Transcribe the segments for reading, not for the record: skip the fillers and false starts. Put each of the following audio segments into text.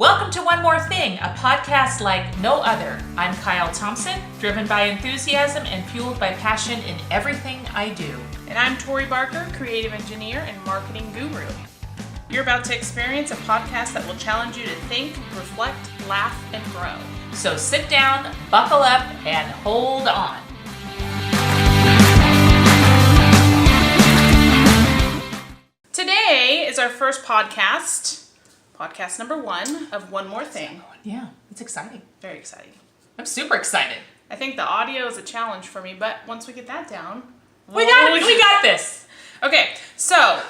Welcome to One More Thing, a podcast like no other. I'm Kyle Thompson, driven by enthusiasm and fueled by passion in everything I do. And I'm Tori Barker, creative engineer and marketing guru. You're about to experience a podcast that will challenge you to think, reflect, laugh, and grow. So sit down, buckle up, and hold on. Today is our first podcast number 1 of One More Thing. Yeah, it's exciting. Very exciting. I'm super excited. I think the audio is a challenge for me, but once we get that down, we got this. Okay, so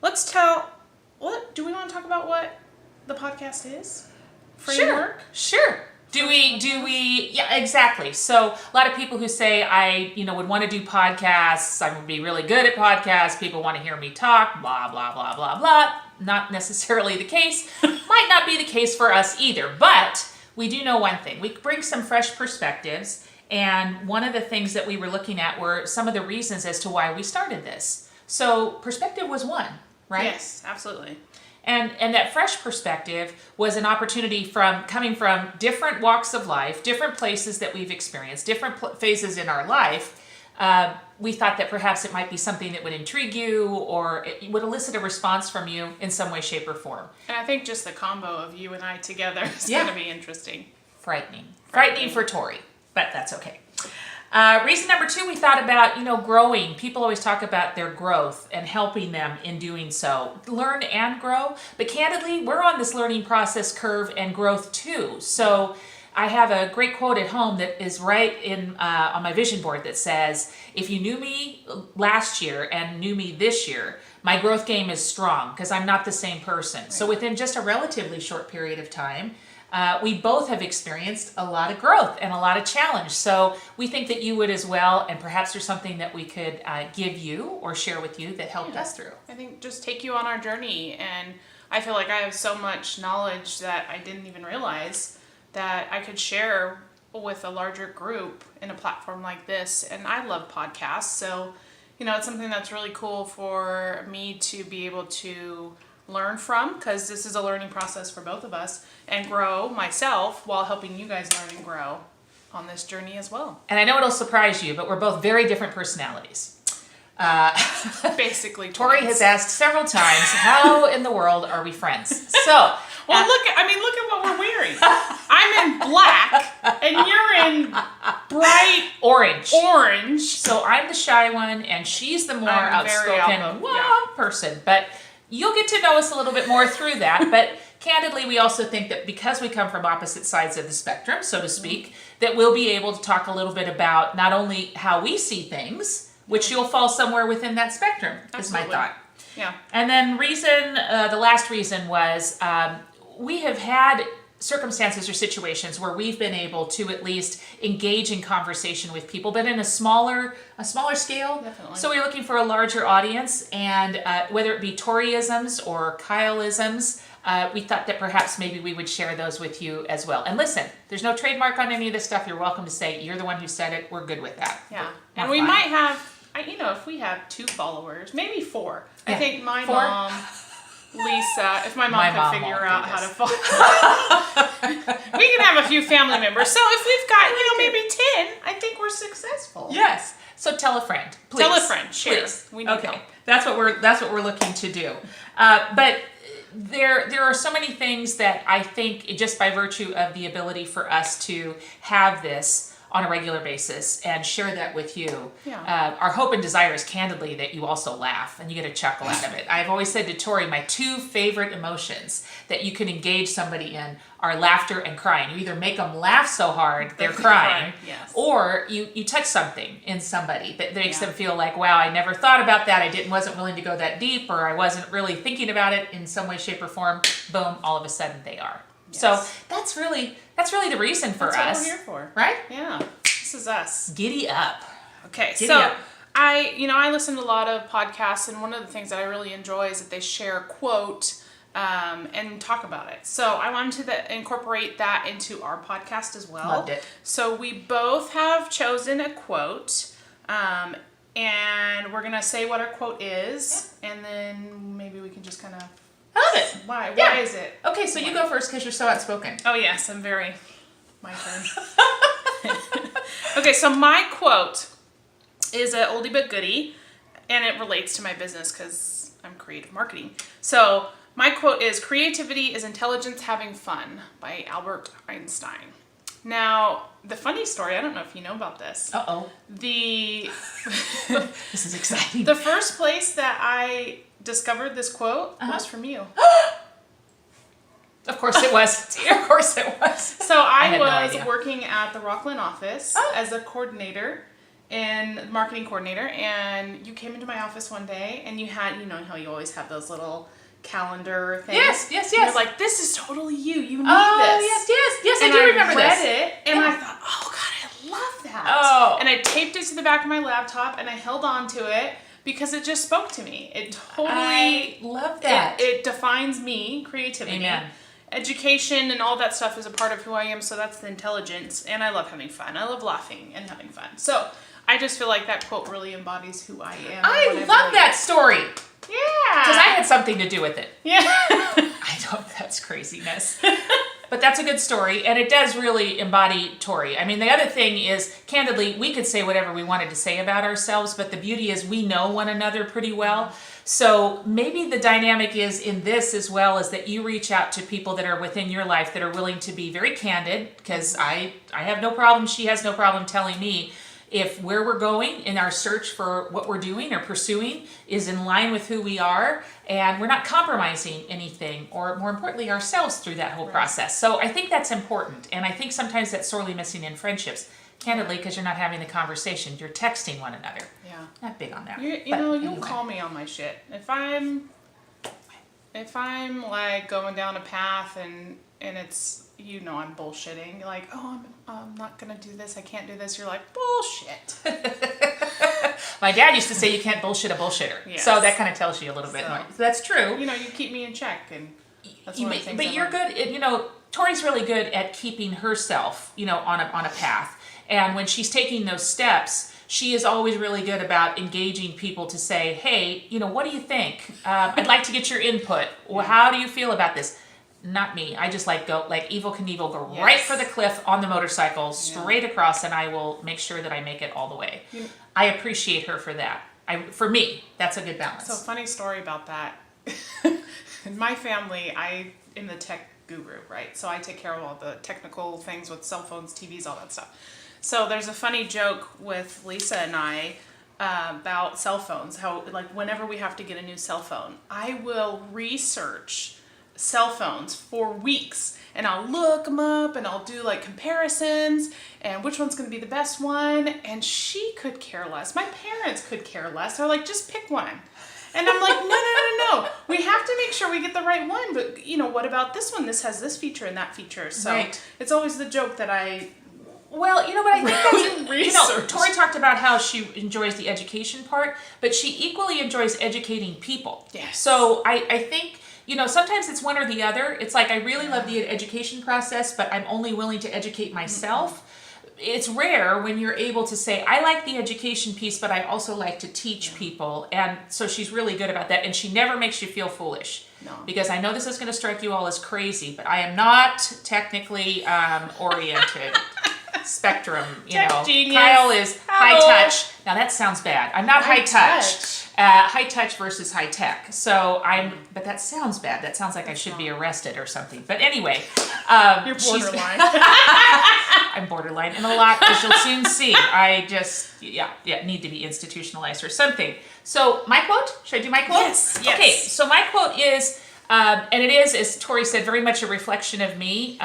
what do we want to talk about what the podcast is? Framework? Sure. Do we? Yeah, exactly. So a lot of people who say I would want to do podcasts, I would be really good at podcasts, people want to hear me talk, blah, blah, blah, blah, blah. Not necessarily the case. Might not be the case for us either, but we do know one thing. We bring some fresh perspectives, and one of the things that we were looking at were some of the reasons as to why we started this. So perspective was one, right? Yes, absolutely. And that fresh perspective was an opportunity coming from different walks of life, different places that we've experienced, different phases in our life. We thought that perhaps it might be something that would intrigue you or it would elicit a response from you in some way, shape, or form. And I think just the combo of you and I together is going to be interesting. Frightening for Tori, but that's okay. Reason number 2, we thought about, growing. People always talk about their growth and helping them in doing so. Learn and grow. But candidly, we're on this learning process curve and growth too. So I have a great quote at home that is right on my vision board that says, if you knew me last year and knew me this year, my growth game is strong because I'm not the same person. Right. So within just a relatively short period of time, we both have experienced a lot of growth and a lot of challenge. So we think that you would as well, and perhaps there's something that we could give you or share with you that helped us through. I think just take you on our journey, and I feel like I have so much knowledge that I didn't even realize that I could share with a larger group in a platform like this. And I love podcasts, so it's something that's really cool for me to be able to learn from, because this is a learning process for both of us, and grow myself while helping you guys learn and grow on this journey as well. And I know it'll surprise you, but we're both very different personalities. Basically, Tori has asked several times, how in the world are we friends? So, well, look at what we're wearing. I'm in black, and you're in bright orange. So I'm the shy one, and she's the more outspoken person. But you'll get to know us a little bit more through that. But candidly, we also think that because we come from opposite sides of the spectrum, so to speak, that we'll be able to talk a little bit about not only how we see things, which you'll fall somewhere within that spectrum, is my thought. Yeah. And then the last reason was we have had circumstances or situations where we've been able to at least engage in conversation with people, but in a smaller scale. Definitely. So we're looking for a larger audience, and whether it be Tori-isms or Kyle-isms, we thought that perhaps maybe we would share those with you as well. And listen, there's no trademark on any of this stuff. You're welcome to say, you're the one who said it. We're good with that. Yeah. And we might have, if we have 2 followers, maybe 4. Yeah. I think my 4? Mom, Lisa, if my mom could figure out how to follow. We can have a few family members. So if we've got, maybe 10, I think we're successful. Yes. So tell a friend, please. Tell a friend, share. Please. We need help. That's what we're looking to do. But there are so many things that I think, just by virtue of the ability for us to have this on a regular basis and share that with you. Yeah. Our hope and desire is candidly that you also laugh and you get a chuckle out of it. I've always said to Tori, my 2 favorite emotions that you can engage somebody in are laughter and crying. You either make them laugh so hard they're crying, yes, or you touch something in somebody that makes them feel like, wow, I never thought about that. I wasn't willing to go that deep, or I wasn't really thinking about it in some way, shape, or form. Boom, all of a sudden they are. Yes. So that's really the reason for us. That's what we're here for. Right? Yeah. This is us. Giddy up. Okay, Giddy up. I listen to a lot of podcasts, and one of the things that I really enjoy is that they share a quote and talk about it. So I wanted to incorporate that into our podcast as well. Loved it. So we both have chosen a quote, and we're going to say what our quote is, and then maybe we can just kind of I love it. Why? Yeah. Why is it? Okay, so you go first because you're so outspoken. Oh, yes, I'm very... My turn. Okay, so my quote is a oldie but goodie, and it relates to my business because I'm creative marketing. So my quote is, "Creativity is intelligence having fun," by Albert Einstein. Now, the funny story, I don't know if you know about this. Uh-oh. The This is exciting. the first place that I discovered this quote was from you. Of course it was. Of course it was. So I had no was idea. working at the Rockland office as a coordinator and marketing coordinator, and you came into my office one day and you had, you know how you always have those little calendar things. Yes. You're like, this is totally you. You need Oh, this. yes, And I do remember read this. it, and Yeah. I thought, oh God, I love that. Oh. And I taped it to the back of my laptop, and I held on to it because it just spoke to me. It totally... I love that. It defines me, creativity. Amen. Education and all that stuff is a part of who I am, so that's the intelligence. And I love having fun. I love laughing and having fun. So I just feel like that quote really embodies who I am. I love that story. Yeah. Because I had something to do with it. Yeah. I don't, that's craziness. But that's a good story, and it does really embody Tori. I mean, the other thing is, candidly, we could say whatever we wanted to say about ourselves, but the beauty is we know one another pretty well. So maybe the dynamic is in this as well, is that you reach out to people that are within your life that are willing to be very candid, because I have no problem, she has no problem telling me if where we're going in our search for what we're doing or pursuing is in line with who we are, and we're not compromising anything, or more importantly, ourselves through that whole process. So I think that's important, and I think sometimes that's sorely missing in friendships, candidly, because you're not having the conversation, you're texting one another. Yeah. Not big on that. You but know, you'll anyway. call me on my shit. If I'm like going down a path and it's, you know, I'm bullshitting. You're like, oh, I'm not gonna do this. I can't do this. You're like, bullshit. My dad used to say you can't bullshit a bullshitter. Yes. So that kind of tells you a little bit more. That's true. You know, you keep me in check, and that's one of the things. But I you're love. good. You know, Tori's really good at keeping herself, you know, on a path. And when she's taking those steps, she is always really good about engaging people to say, hey, you know, what do you think? I'd like to get your input. Well, how do you feel about this? Not me. I just like Evel Knievel, go Yes. right for the cliff on the motorcycle, straight across, and I will make sure that I make it all the way. I appreciate her for that. For me, that's a good balance. So funny story about that. In my family, I am the tech guru, right? So I take care of all the technical things with cell phones, TVs, all that stuff. So there's a funny joke with Lisa and I about cell phones. How, like, whenever we have to get a new cell phone, I will research cell phones for weeks, and I'll look them up, and I'll do like comparisons and which one's going to be the best one. And she could care less. My parents could care less. They're like, just pick one. And I'm like, no. We have to make sure we get the right one. But, you know, what about this one? This has this feature and that feature. So Right. It's always the joke that I... Well, you know, but I think that's, you know, Research. Tori talked about how she enjoys the education part, but she equally enjoys educating people. Yes. So I think, you know, sometimes it's one or the other. It's like I really love the education process, but I'm only willing to educate myself. It's rare when you're able to say, I like the education piece, but I also like to teach people. And so she's really good about that. And she never makes you feel foolish. No. Because I know this is going to strike you all as crazy, but I am not technically oriented. Spectrum, you Tech know. genius. Kyle is Hello. high touch. Now that sounds bad. I'm not high touch. High touch versus high tech. So but that sounds bad. That sounds like I should be arrested or something. But anyway, You're she's- borderline. I'm borderline and a lot, as you'll soon see. I just, need to be institutionalized or something. So my quote, should I do my quote? Yes. Okay, so my quote is, and it is, as Tori said, very much a reflection of me.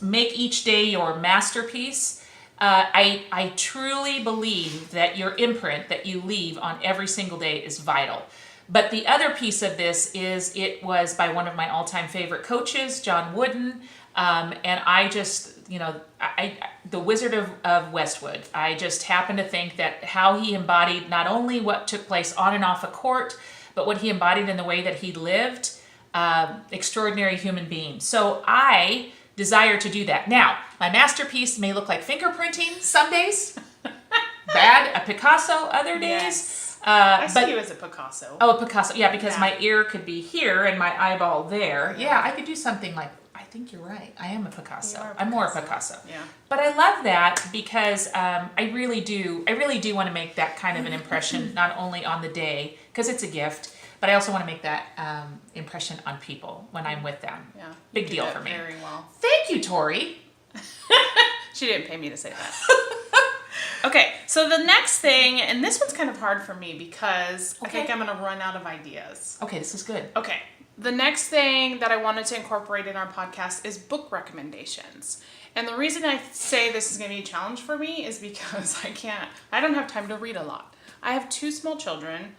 Make each day your masterpiece. I truly believe that your imprint that you leave on every single day is vital. But the other piece of this is it was by one of my all-time favorite coaches, John Wooden. And I just, you know, the Wizard of Westwood, I just happen to think that how he embodied not only what took place on and off a court, but what he embodied in the way that he lived, extraordinary human being. So I desire to do that. Now, my masterpiece may look like fingerprinting some days, bad, a Picasso other days. Yes. I see you as a Picasso. Oh, a Picasso. Yeah, because Yeah. my ear could be here and my eyeball there. Yeah, I could do something like, I think you're right. I am a Picasso. You are a I'm more a Picasso. Picasso. Yeah. But I love that because I really do want to make that kind of an impression, not only on the day, because it's a gift, but I also want to make that impression on people when I'm with them. Yeah. Big You do deal that for me. Very well. Thank you, Tori. She didn't pay me to say that. Okay, so the next thing, and this one's kind of hard for me because I think I'm going to run out of ideas. Okay, this is good. Okay, the next thing that I wanted to incorporate in our podcast is book recommendations. And the reason I say this is going to be a challenge for me is because I don't have time to read a lot. I have 2 small children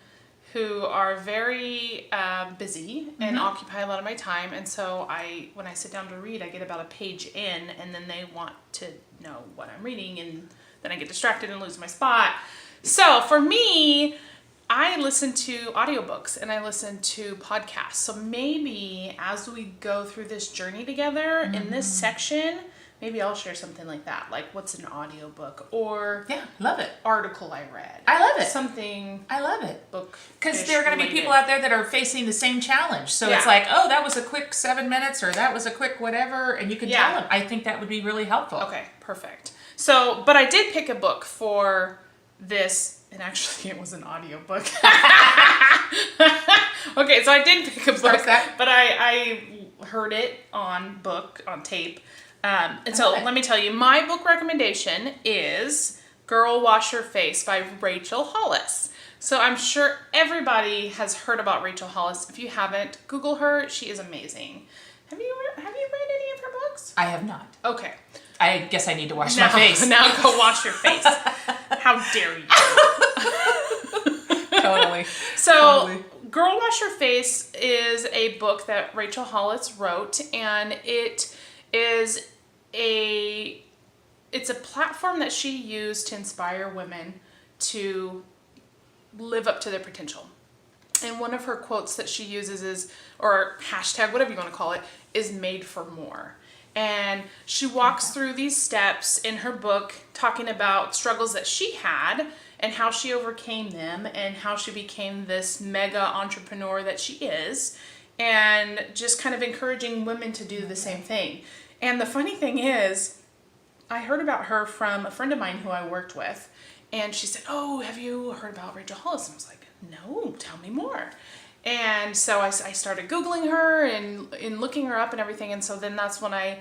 who are very busy and occupy a lot of my time. And so when I sit down to read, I get about a page in, and then they want to know what I'm reading, and then I get distracted and lose my spot. So for me, I listen to audiobooks and I listen to podcasts. So maybe as we go through this journey together in this section, maybe I'll share something like that. Like, what's an audiobook? Or Yeah, love it. article I read. I love it. Something I love it. book. Because there are going to be people out there that are facing the same challenge. So it's Yeah. like, oh, that was a quick 7 minutes, or that was a quick whatever, and you can Yeah. tell them. I think that would be really helpful. Okay, perfect. So, but I did pick a book for this, and actually it was an audiobook. Okay, so I did pick a book, but I heard it on tape. And so let me tell you, my book recommendation is Girl Wash Your Face by Rachel Hollis. So I'm sure everybody has heard about Rachel Hollis. If you haven't, Google her. She is amazing. Have you read any of her books? I have not. Okay. I guess I need to wash my face. Now go wash your face. How dare you? Totally. So, Girl Wash Your Face is a book that Rachel Hollis wrote, and it's a platform that she used to inspire women to live up to their potential. And one of her quotes that she uses is, or hashtag, whatever you want to call it, is made for more. And she walks through these steps in her book talking about struggles that she had and how she overcame them and how she became this mega entrepreneur that she is, and just kind of encouraging women to do the same thing. And the funny thing is, I heard about her from a friend of mine who I worked with, and she said, "Oh, have you heard about Rachel Hollis?" And I was like, "No, tell me more." And so I started Googling her and looking her up and everything. And so then that's when I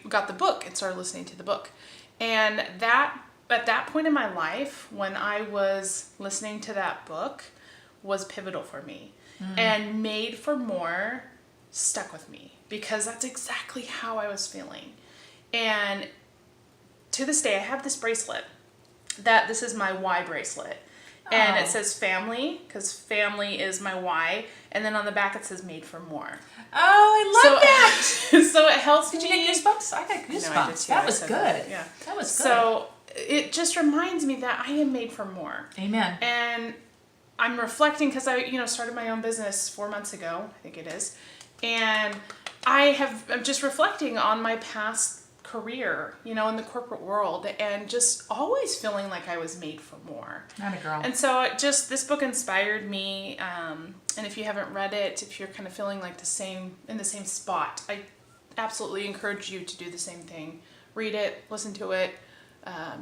got the book and started listening to the book. And at that point in my life, when I was listening to that book, was pivotal for me. And Made for More stuck with me because that's exactly how I was feeling. And to this day, I have this bracelet this is my Y bracelet. And it says family, because family is my why. And then on the back it says made for more. Oh, I love that. So it helps Did me. you get goosebumps? I got goosebumps. No, I did too. That I was said good. that. Yeah. That was good. So it just reminds me that I am made for more. Amen. And I'm reflecting because I started my own business 4 months ago, I think it is. And I'm just reflecting on my past career, in the corporate world, and just always feeling like I was made for more. Not a girl. And so this book inspired me. And if you haven't read it, if you're kind of feeling like in the same spot, I absolutely encourage you to do the same thing. Read it, listen to it.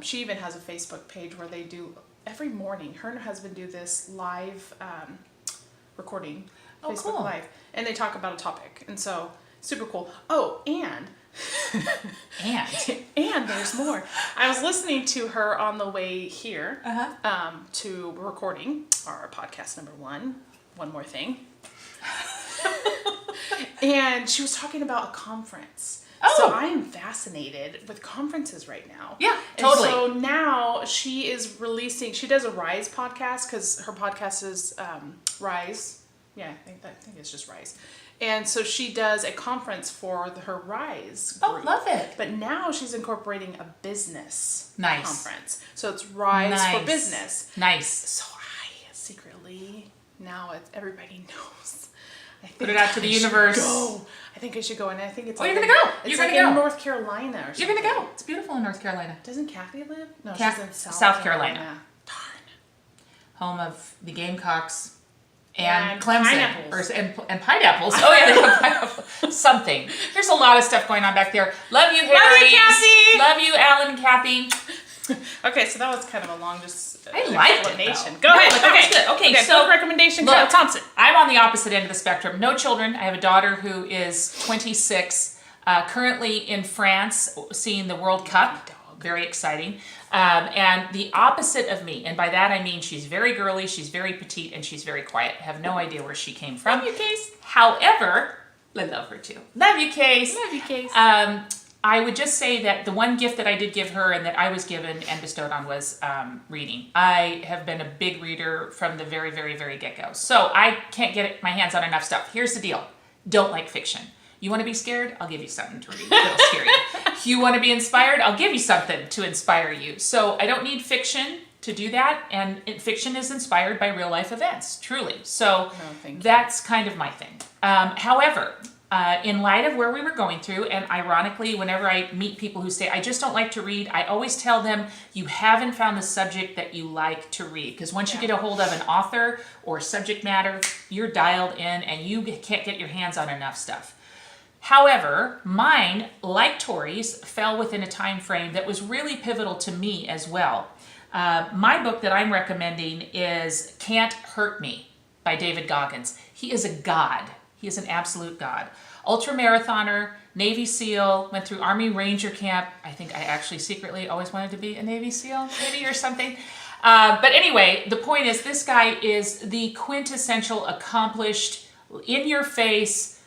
She even has a Facebook page where they do every morning. Her and her husband do this live recording, Facebook cool. Live, and they talk about a topic. And so super cool. Oh, and there's more. I was listening to her on the way here to recording our podcast number 1. One more thing. And she was talking about a conference. Oh. So I am fascinated with conferences right now. Yeah, totally. And so now she does a Rise podcast because her podcast is Rise. Yeah, I think it's just Rise. And so she does a conference for her Rise group. Oh, love it. But now she's incorporating a business Nice. conference. So it's Rise for Business. Nice. So I secretly, now everybody knows. I think Put it out to the universe. I think I should go. And I think it's you're going to go. It's You're like going to in go. North Carolina or something. You're going to go. It's beautiful in North Carolina. Doesn't Kathy live? No, Kath- she's in South Carolina. Darn. home of the Gamecocks and Clemson. Pineapples. And pineapples. Oh, yeah, they have pineapples. Something. There's a lot of stuff going on back there. Love you, Harry. Love you, Kathy. Love you, Alan and Kathy. Okay, so that was kind of a long I liked it, explanation. though. Go No, ahead. but that was good. Okay, so book recommendation, look, Kyle Thompson. I'm on the opposite end of the spectrum. No children. I have a daughter who is 26, currently in France, seeing the World Cup. Very exciting. And the opposite of me, and by that I mean she's very girly, she's very petite, and she's very quiet. I have no idea where she came from. Love you, Case. However, I love her too. Love you, Case. Love you, Case. I would just say that the one gift that I did give her and that I was given and bestowed on was reading. I have been a big reader from the very, very, very get-go. So I can't get my hands on enough stuff. Here's the deal. Don't like fiction. You want to be scared? I'll give you something to read that'll scare you. You want to be inspired? I'll give you something to inspire you. So I don't need fiction to do that. And fiction is inspired by real life events, truly. So that's kind of my thing. However, in light of where we were going through, and ironically, whenever I meet people who say, I just don't like to read, I always tell them, you haven't found the subject that you like to read. Because once you get a hold of an author or subject matter, you're dialed in and you can't get your hands on enough stuff. However, mine, like Tori's, fell within a time frame that was really pivotal to me as well. My book that I'm recommending is Can't Hurt Me by David Goggins. He is a god. He is an absolute god. Ultramarathoner, Navy SEAL, went through Army Ranger Camp. I think I actually secretly always wanted to be a Navy SEAL, maybe, or something. But anyway, the point is this guy is the quintessential accomplished, in-your-face,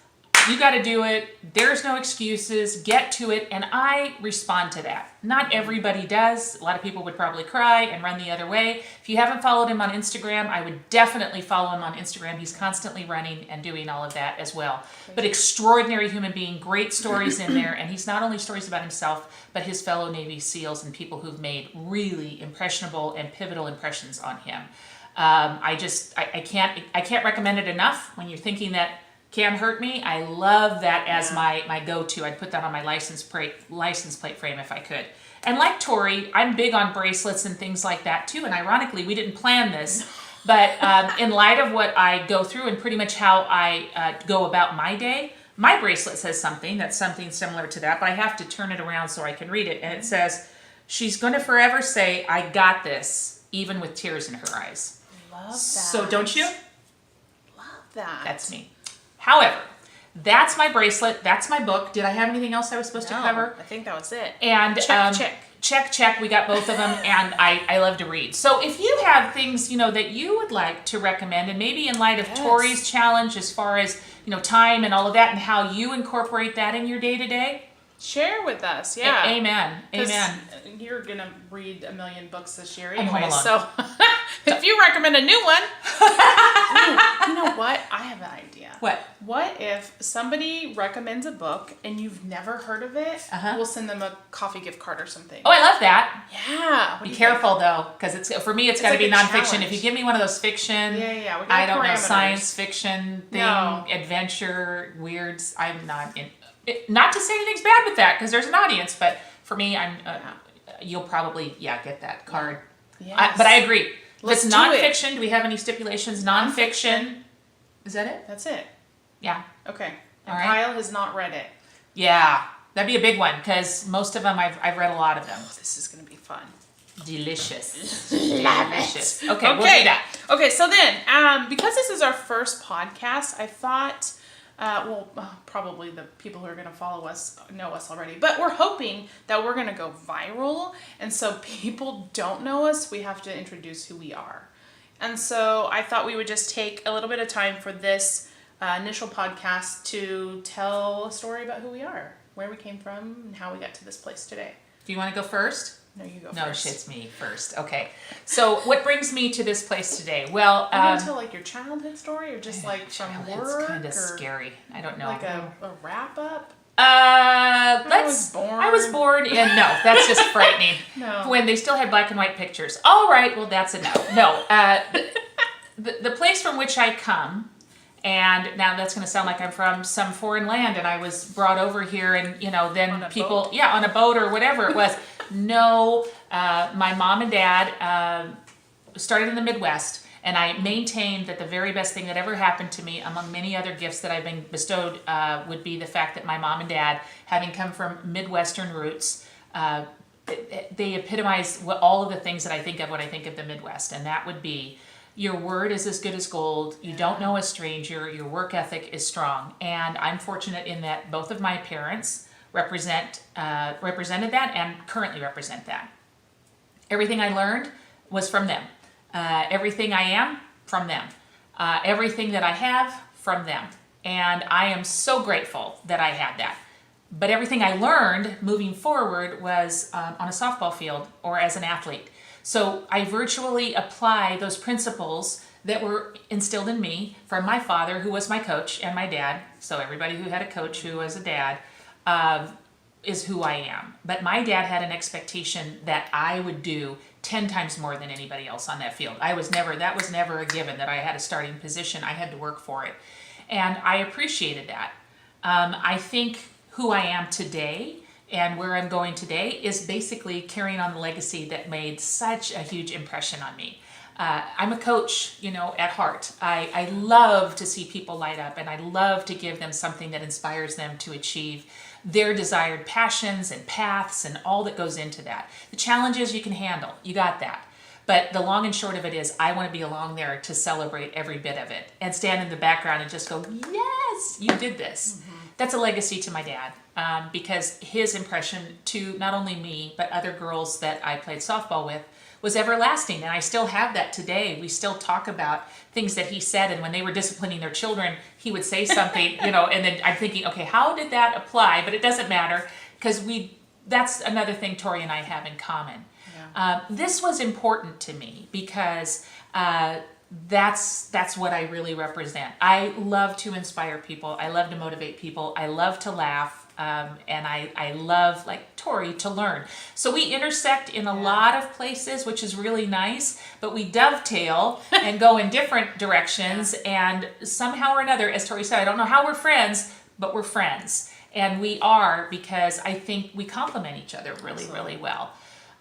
you got to do it. There's no excuses. Get to it. And I respond to that. Not everybody does. A lot of people would probably cry and run the other way. If you haven't followed him on Instagram, I would definitely follow him on Instagram. He's constantly running and doing all of that as well. But extraordinary human being, great stories in there. And he's not only stories about himself, but his fellow Navy SEALs and people who've made really impressionable and pivotal impressions on him. I can't recommend it enough when you're thinking that Can't Hurt Me. I love that as my go-to. I'd put that on my license plate frame if I could. And like Tori, I'm big on bracelets and things like that too. And ironically, we didn't plan this, but in light of what I go through and pretty much how I go about my day, my bracelet says something that's something similar to that, but I have to turn it around so I can read it. And it says, she's going to forever say, I got this, even with tears in her eyes. Love that. So don't you? Love that. That's me. However, that's my bracelet. That's my book. Did I have anything else I was supposed to cover? I think that was it. And check. We got both of them, and I love to read. So if you have things that you would like to recommend, and maybe in light of Tori's challenge as far as time and all of that, and how you incorporate that in your day to day, share with us. Yeah. Amen. Amen. You're gonna read a million books this year I'm anyway, home so if you recommend a new one, ooh, you know what? I have an idea. What? What if somebody recommends a book and you've never heard of it? We'll send them a coffee gift card or something. Oh, I love that. Yeah. Be careful though, because for me it's got to be nonfiction. Challenge. If you give me one of those fiction, I don't know, science fiction thing, adventure, weirds, I'm not in. Not to say anything's bad with that, because there's an audience, but for me, you'll probably get that card. Yes. But I agree. If Let's it's nonfiction, do we have any stipulations? Nonfiction. Is that it? That's it. Yeah. Okay. And All right. Kyle has not read it. Yeah, that'd be a big one, because most of them I've read a lot of them. Oh, this is gonna be fun. Delicious. Delicious. Okay, we'll do that. Okay, so then, because this is our first podcast, I thought. Probably the people who are going to follow us know us already, but we're hoping that we're going to go viral. And so people don't know us, we have to introduce who we are. And so I thought we would just take a little bit of time for this initial podcast to tell a story about who we are, where we came from, and how we got to this place today. Do you want to go first? No, you go first. No, it's me first. Okay. So what brings me to this place today? Well, you want to tell your childhood story, or just from work? It's kind of scary. I don't know. Like a wrap up? I was born in, no, that's just frightening. No. When they still had black and white pictures. All right, well, that's a no. No, the place from which I come, and now that's going to sound like I'm from some foreign land, and I was brought over here, and, then people, on a boat or whatever it was. No, my mom and dad started in the Midwest, And I maintain that the very best thing that ever happened to me, among many other gifts that I've been bestowed, would be the fact that my mom and dad, having come from Midwestern roots, they epitomize all of the things that I think of when I think of the Midwest. And that would be, your word is as good as gold. You don't know a stranger. Your work ethic is strong. And I'm fortunate in that both of my parents represented that and currently represent that. Everything I learned was from them. Everything I am, from them. Everything that I have, from them. And I am so grateful that I had that. But everything I learned moving forward was on a softball field or as an athlete. So I virtually apply those principles that were instilled in me from my father, who was my coach, and my dad. So everybody who had a coach who was a dad is who I am. But my dad had an expectation that I would do 10 times more than anybody else on that field. That was never a given that I had a starting position. I had to work for it. And I appreciated that. I think who I am today and where I'm going today is basically carrying on the legacy that made such a huge impression on me. I'm a coach, at heart. I love to see people light up, and I love to give them something that inspires them to achieve their desired passions and paths and all that goes into that. The challenges you can handle, you got that. But the long and short of it is, I want to be along there to celebrate every bit of it and stand in the background and just go, yes, you did this. Mm-hmm. That's a legacy to my dad, because his impression to not only me, but other girls that I played softball with was everlasting. And I still have that today. We still talk about things that he said. And when they were disciplining their children, he would say something, and then I'm thinking, okay, how did that apply? But it doesn't matter, because that's another thing Tori and I have in common. Yeah. This was important to me because that's what I really represent. I love to inspire people. I love to motivate people. I love to laugh. And I love, like Tori, to learn. So we intersect in a lot of places, which is really nice, but we dovetail and go in different directions. And somehow or another, as Tori said, I don't know how we're friends, but we're friends. And we are, because I think we complement each other really, really well.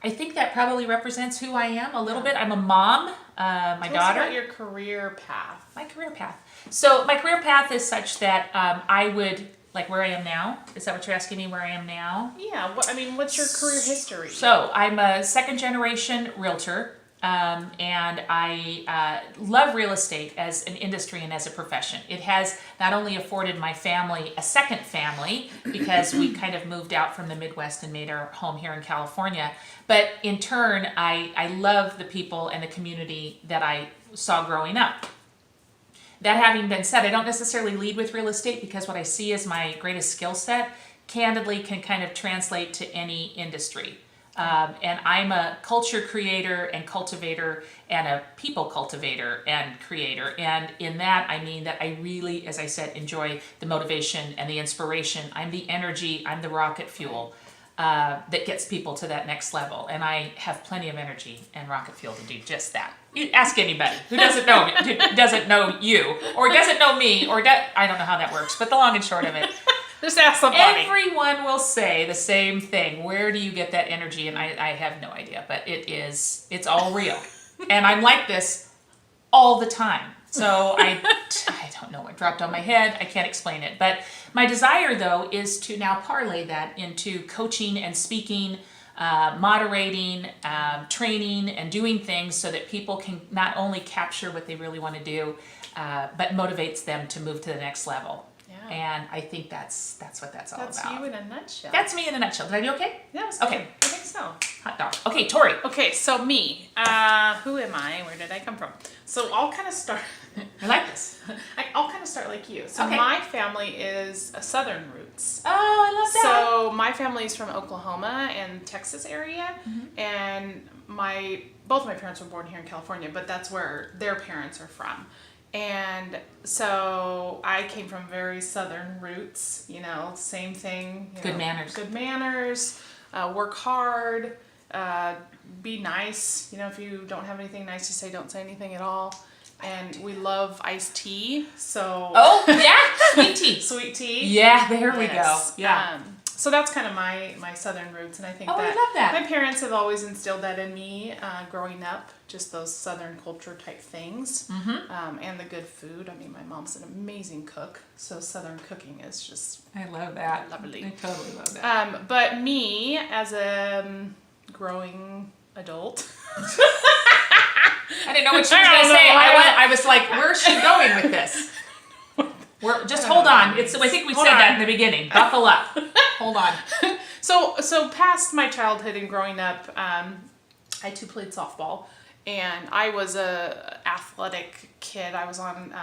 I think that probably represents who I am a little bit. I'm a mom, my Tell daughter. us about your career path. My career path. So my career path is such that I would, like where I am now. Is that what you're asking me, where I am now? Yeah. What's your career history? So I'm a second generation realtor. And I love real estate as an industry and as a profession. It has not only afforded my family a second family, because we kind of moved out from the Midwest and made our home here in California, but in turn, I love the people and the community that I saw growing up. That having been said, I don't necessarily lead with real estate, because what I see as my greatest skill set, candidly, can kind of translate to any industry. And I'm a culture creator and cultivator and a people cultivator and creator. And in that, I mean that I really, as I said, enjoy the motivation and the inspiration. I'm the energy, I'm the rocket fuel that gets people to that next level. And I have plenty of energy and rocket fuel to do just that. You ask anybody who doesn't know me, who doesn't know you, or doesn't know me, or I don't know how that works, but the long and short of it. Just ask somebody. Everyone will say the same thing. Where do you get that energy? And I have no idea, but it's all real. And I'm like this all the time. So I don't know what dropped on my head. I can't explain it. But my desire, though, is to now parlay that into coaching and speaking, moderating, training, and doing things so that people can not only capture what they really want to do, but motivates them to move to the next level. And I think that's what that's all about. That's you in a nutshell. That's me in a nutshell. Did I do okay? Yeah, was okay. Good. I think so. Hot dog. Okay, Tori. Okay, so me. Who am I? Where did I come from? So I'll kind of start. I like this. I'll kind of start like you. So okay. My family is a Southern roots. Oh, I love that. So my family is from Oklahoma and Texas area, and both my parents were born here in California, but that's where their parents are from. And so I came from very Southern roots, same thing. Good manners. Good manners, work hard, be nice. If you don't have anything nice to say, don't say anything at all. And we love iced tea, so... Oh, yeah, sweet tea. Sweet tea. Yeah, there we go. Yeah. So that's kind of my Southern roots, and I think I that, love that. my parents have always instilled that in me growing up, just those Southern culture type things, and the good food. I mean, my mom's an amazing cook, so Southern cooking is just I love that. lovely. I totally love that. But me, as a growing adult, I didn't know what she was going to say. I was like, where's she going with this? Just hold on. I think we said that in the beginning. Buckle up. Hold on. So past my childhood and growing up, I too played softball, and I was a athletic kid. I was on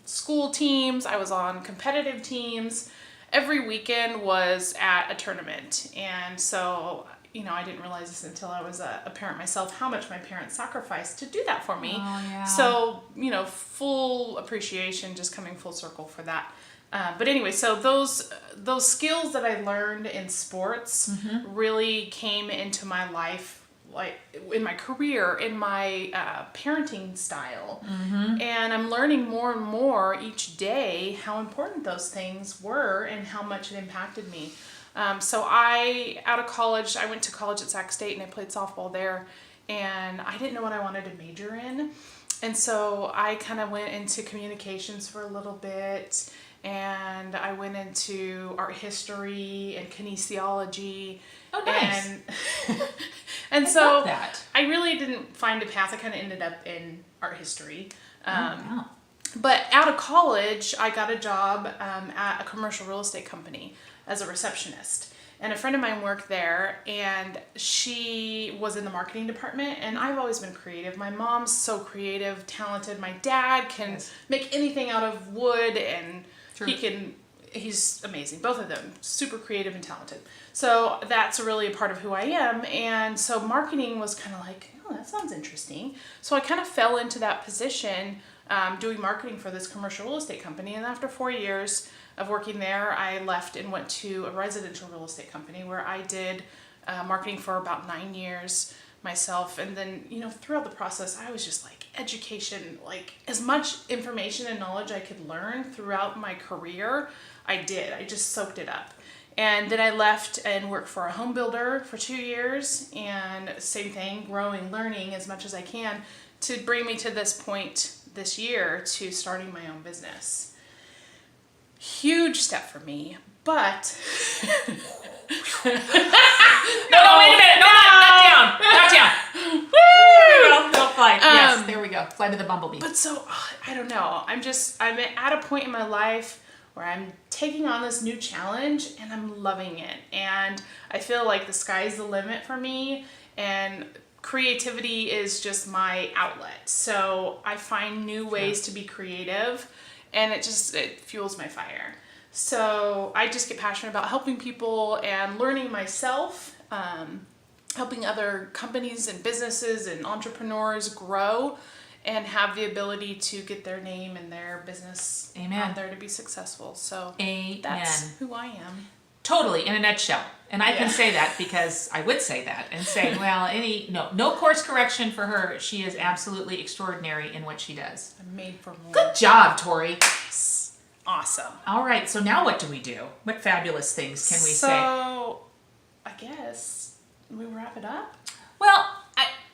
school teams. I was on competitive teams. Every weekend was at a tournament, and so I didn't realize this until I was a parent myself, how much my parents sacrificed to do that for me. Oh, yeah. So, full appreciation, just coming full circle for that. But anyway, so those skills that I learned in sports really came into my life, like in my career, in my parenting style. And I'm learning more and more each day how important those things were and how much it impacted me. So out of college, I went to college at Sac State and I played softball there, and I didn't know what I wanted to major in. And so I kind of went into communications for a little bit, and I went into art history and kinesiology. Oh, nice. And so love that. I really didn't find a path. I kind of ended up in art history. Wow. But out of college, I got a job at a commercial real estate company as a receptionist. And a friend of mine worked there, and she was in the marketing department, and I've always been creative. My mom's so creative, talented. My dad can make anything out of wood, and he's amazing. Both of them, super creative and talented. So that's really a part of who I am. And so marketing was kind of like, oh, that sounds interesting. So I kind of fell into that position, doing marketing for this commercial real estate company. And after 4 years of working there, I left and went to a residential real estate company where I did marketing for about 9 years myself. And then, throughout the process, I was just like education, like as much information and knowledge I could learn throughout my career, I did. I just soaked it up. And then I left and worked for a home builder for 2 years, and same thing, growing, learning as much as I can to bring me to this point this year to starting my own business. Huge step for me, but No, wait a minute. No, not down. Woo! Don't fly. Yes, there we go. Fly to the bumblebee. But so, I don't know. I'm at a point in my life where I'm taking on this new challenge and I'm loving it. And I feel like the sky's the limit for me, and creativity is just my outlet. So I find new ways to be creative, and it fuels my fire. So I just get passionate about helping people and learning myself, helping other companies and businesses and entrepreneurs grow and have the ability to get their name and their business out there to be successful. So that's who I am. Totally, in a nutshell. And I can say that because I would say that and say, well, no course correction for her. She is absolutely extraordinary in what she does. I'm made for more. Good job, Tori. Awesome. All right, so now what do we do? What fabulous things can we say? So, I guess we wrap it up. Well,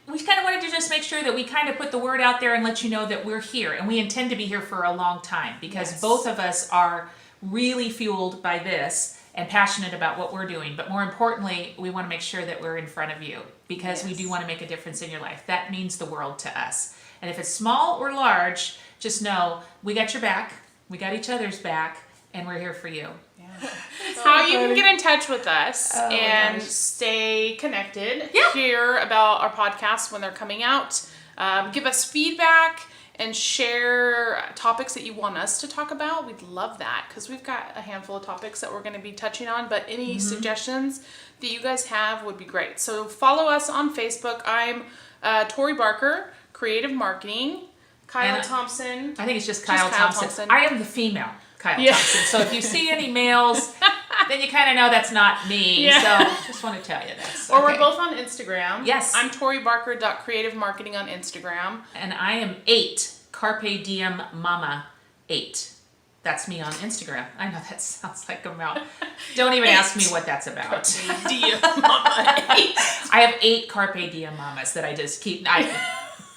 we kind of wanted to just make sure that we kind of put the word out there and let you know that we're here, and we intend to be here for a long time because both of us are really fueled by this and passionate about what we're doing. But more importantly, we want to make sure that we're in front of you because we do want to make a difference in your life. That means the world to us. And if it's small or large, just know we got your back, we got each other's back, and we're here for you. Yeah. How you can get in touch with us and stay connected, hear about our podcasts when they're coming out, give us feedback, and share topics that you want us to talk about. We'd love that because we've got a handful of topics that we're going to be touching on, but any suggestions that you guys have would be great. So follow us on Facebook. I'm Tori Barker, Creative Marketing. Kyle Thompson. I think it's just Kyle Thompson. I am the female Kyle Thompson. So if you see any males, then you kind of know that's not me. So just want to tell you this. Or we're both on Instagram. Yes. I'm ToriBarker.creativemarketing on Instagram. And I am 8, Carpe Diem Mama 8. That's me on Instagram. I know that sounds like a mouth. Don't even ask me what that's about. Carpe diem mama 8. I have 8 Carpe Diem mamas that I just keep. I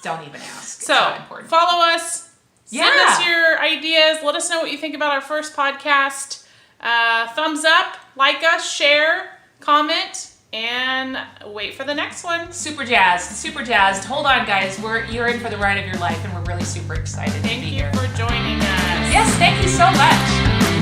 don't even ask. So it's not important. follow us. Send Yeah. us your ideas. Let us know what you think about our first podcast. Thumbs up, like us, share, comment, and wait for the next one. Super jazzed. Super jazzed. Hold on, guys. You're in for the ride of your life, and we're really super excited to Thank be you here. for joining us. Yes, thank you so much.